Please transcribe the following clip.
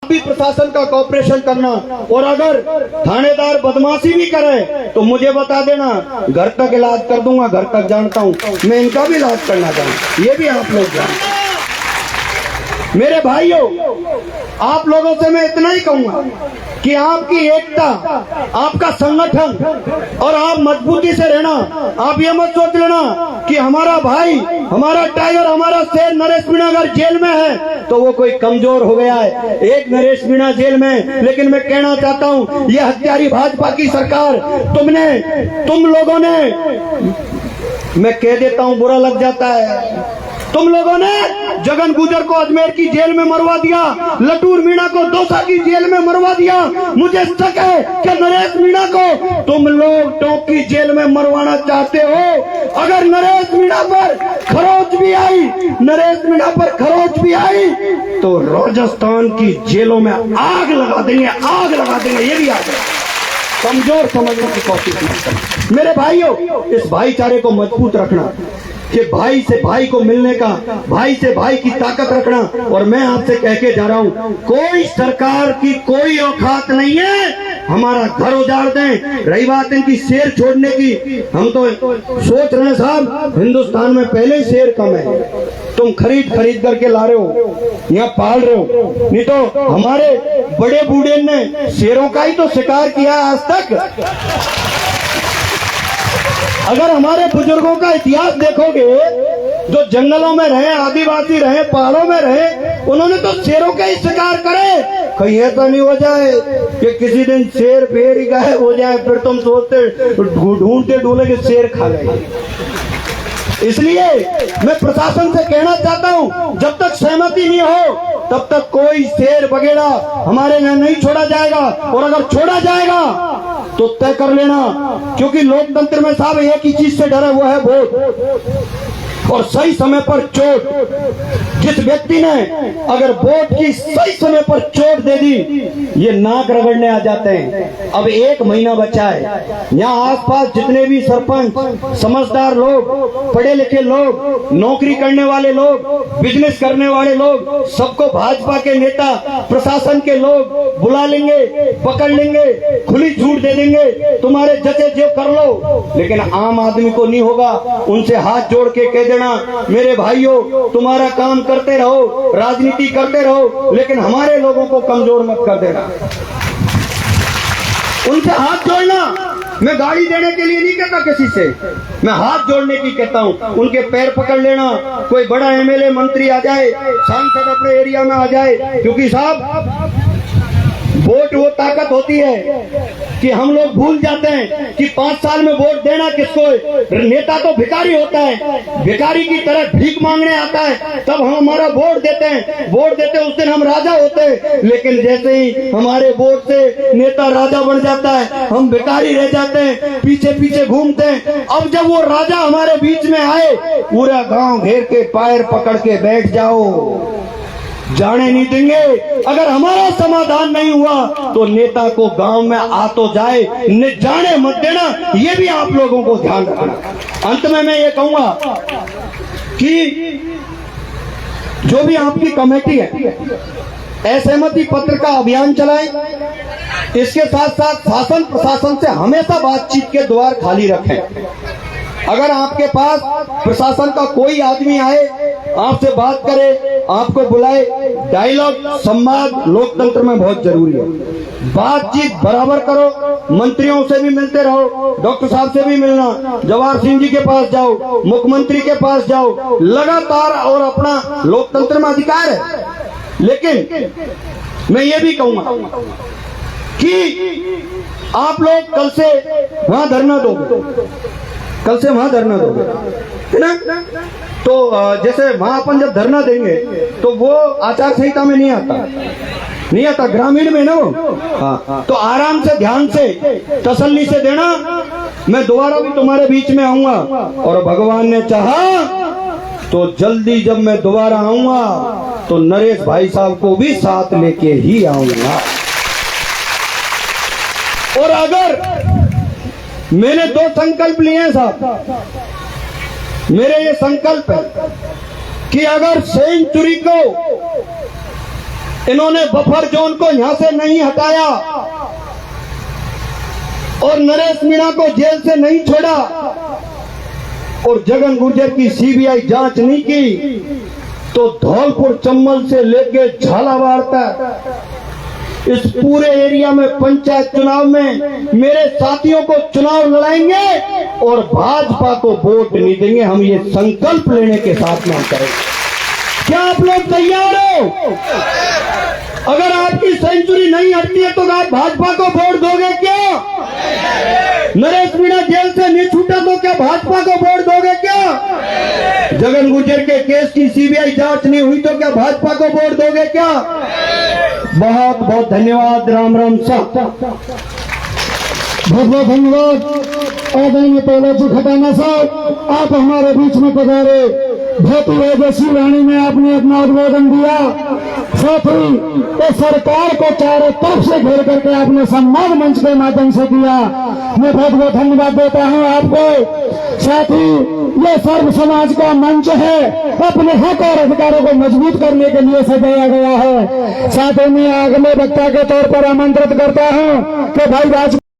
भी प्रशासन का कॉपरेशन करना, और अगर थानेदार बदमाशी भी करे तो मुझे बता देना, घर तक इलाज कर दूंगा। घर तक जानता हूँ, मैं इनका भी इलाज करना चाहूँ, ये भी आप लोग जानते। मेरे भाइयों, आप लोगों से मैं इतना ही कहूंगा कि आपकी एकता, आपका संगठन और आप मजबूती से रहना। आप ये मत सोच लेना कि हमारा भाई, हमारा टाइगर, हमारा शेर नरेश मीणा अगर जेल में है तो वो कोई कमजोर हो गया है। एक नरेश मीणा जेल में, लेकिन मैं कहना चाहता हूं, ये हत्यारी भाजपा की सरकार, तुम लोगों ने, मैं कह देता हूं बुरा लग जाता है, तुम लोगों ने जगन गुजर को अजमेर की जेल में मरवा दिया, लटूर मीणा को दौसा की जेल में मरवा दिया। मुझे शक है कि नरेश मीणा को तुम लोग टोंक की जेल में मरवाना चाहते हो। अगर नरेश मीणा पर खरोच भी आई, नरेश मीणा पर खरोच भी आई तो राजस्थान की जेलों में आग लगा देंगे, आग लगा देंगे। ये भी आग कमजोर समझने की कोशिश। मेरे भाइयों, इस भाईचारे को मजबूत रखना, कि भाई से भाई को मिलने का, भाई से भाई की ताकत रखना। और मैं आपसे कह के जा रहा हूं, कोई सरकार की कोई औकात नहीं है हमारा घर उजाड़ दें। रही बात इनकी शेर छोड़ने की, हम तो सोच रहे हैं साहब, हिंदुस्तान में पहले ही शेर कम है, तुम खरीद करके ला रहे हो, यहाँ पाल रहे हो। नहीं तो हमारे बड़े बूढ़े ने शेरों का ही तो शिकार किया आज तक। अगर हमारे बुजुर्गों का इतिहास देखोगे, जो जंगलों में रहे, आदिवासी रहे, पहाड़ों में रहे, उन्होंने तो शेरों के ही शिकार करे। कहीं ऐसा नहीं हो जाए कि किसी दिन शेर फिर गायब हो जाए, फिर तुम सोचते ढूंढते ढूंढे कि शेर खा गए। इसलिए मैं प्रशासन से कहना चाहता हूं, जब तक सहमति नहीं हो तब तक कोई शेर वगैरह हमारे यहाँ नहीं छोड़ा जाएगा। और अगर छोड़ा जाएगा तो तय कर लेना, क्योंकि लोकतंत्र में साहब एक ही चीज से डर है, वो है वोट और सही समय पर चोट। जिस व्यक्ति ने अगर वोट की सही समय पर चोट दे दी, ये नाक रगड़ने आ जाते हैं। अब 1 महीना बचा है, यहाँ आसपास जितने भी सरपंच, समझदार लोग, पढ़े लिखे लोग, नौकरी करने वाले लोग, बिजनेस करने वाले लोग, सबको भाजपा के नेता, प्रशासन के लोग बुला लेंगे, पकड़ लेंगे, खुली छूट दे देंगे, तुम्हारे जैसे जो कर लो। लेकिन आम आदमी को नहीं होगा। उनसे हाथ जोड़ के कह देना, मेरे भाइयों, तुम्हारा काम करते रहो, राजनीति करते रहो, लेकिन हमारे लोगों को कमजोर मत कर देना। उनसे हाथ जोड़ना, मैं गाड़ी देने के लिए नहीं कहता किसी से, मैं हाथ जोड़ने की कहता हूं। उनके पैर पकड़ लेना, कोई बड़ा एमएलए मंत्री आ जाए, सांसद अपने एरिया में आ जाए, क्योंकि साहब वोट वो ताकत होती है कि हम लोग भूल जाते हैं कि 5 साल में वोट देना किसको। नेता तो भिखारी होता है, भिखारी की तरह भीख मांगने आता है, तब हम हमारा वोट देते हैं। वोट देते उस दिन हम राजा होते हैं, लेकिन जैसे ही हमारे वोट से नेता राजा बन जाता है, हम भिखारी रह जाते हैं, पीछे पीछे घूमते हैं। अब जब वो राजा हमारे बीच में आए, पूरा गांव घेर के पैर पकड़ के बैठ जाओ, जाने नहीं देंगे। अगर हमारा समाधान नहीं हुआ तो नेता को गांव में आ तो जाए, जाने मत देना। ये भी आप लोगों को ध्यान रखना। अंत में मैं ये कहूंगा कि जो भी आपकी कमेटी है, असहमति पत्र का अभियान चलाएं। इसके साथ साथ शासन प्रशासन से हमेशा बातचीत के द्वार खाली रखें। अगर आपके पास प्रशासन का कोई आदमी आए, आपसे बात करे, आपको बुलाए, डायलॉग, संवाद लोकतंत्र में बहुत जरूरी है। बातचीत बराबर करो, मंत्रियों से भी मिलते रहो, डॉक्टर साहब से भी मिलना, जवाहर सिंह जी के पास जाओ, मुख्यमंत्री के पास जाओ, लगातार। और अपना लोकतंत्र में अधिकार है। लेकिन मैं ये भी कहूंगा कि आप लोग कल से वहां धरना दोगे, कल से वहां धरना दोगे, है ना? तो जैसे वहां अपन जब धरना देंगे तो वो आचार संहिता में नहीं आता, ग्रामीण में ना वो। हाँ, तो आराम से, ध्यान से, तसल्ली से देना। मैं दोबारा भी तुम्हारे बीच में आऊंगा, और भगवान ने चाहा तो जल्दी जब मैं दोबारा आऊंगा तो नरेश भाई साहब को भी साथ लेके ही आऊंगा। और अगर मैंने 2 संकल्प लिए हैं साहब, मेरे ये संकल्प है कि अगर सेंचुरी को इन्होंने बफर जोन को यहां से नहीं हटाया और नरेश मीणा को जेल से नहीं छोड़ा और जगन गुर्जर की सीबीआई जांच नहीं की, तो धौलपुर चंबल से लेके झालावाड़ तक इस पूरे एरिया में पंचायत चुनाव में मेरे साथियों को चुनाव लड़ाएंगे और भाजपा को वोट नहीं देंगे। हम ये संकल्प लेने के साथ में हम करेंगे। क्या आप लोग तैयार हो? अगर आपकी सेंचुरी नहीं हटती है तो आप भाजपा को वोट दोगे क्या? नरेश मीणा जेल से नहीं छूटा तो क्या भाजपा को वोट दोगे क्या? जगन गुर्जर के केस की सीबीआई जांच नहीं हुई तो क्या भाजपा को वोट दोगे क्या? बहुत बहुत धन्यवाद। राम राम साहब। बहुत बहुत धन्यवाद आदरणीय पहले खटाना साहब, आप हमारे बीच में पधारे। बहुत ही ओजस्वी वाणी में आपने अपना उद्बोधन दिया, साथ ही तो सरकार को चारों तरफ से घेर करके आपने संवाद मंच के माध्यम से दिया। मैं बहुत बहुत धन्यवाद देता हूं आपको। साथ ही ये सर्व समाज का मंच है, अपने हक और अधिकारों को मजबूत करने के लिए सजाया गया है। साथ ही मैं अगले वक्ता के तौर पर आमंत्रित करता हूं कि भाई